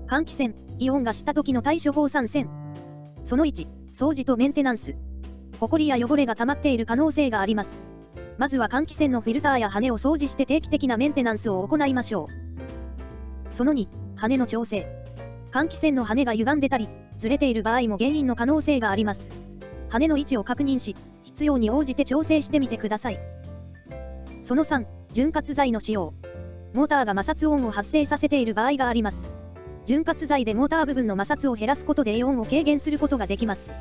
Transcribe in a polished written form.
換気扇、異音がした時の対処法3選。その1、掃除とメンテナンス。ホコリや汚れが溜まっている可能性があります。まずは換気扇のフィルターや羽を掃除して定期的なメンテナンスを行いましょう。その2、羽の調整。換気扇の羽が歪んでたり、ずれている場合も原因の可能性があります。羽の位置を確認し、必要に応じて調整してみてください。その3、潤滑剤の使用。モーターが摩擦音を発生させている場合があります。潤滑剤でモーター部分の摩擦を減らすことで異音を軽減することができます。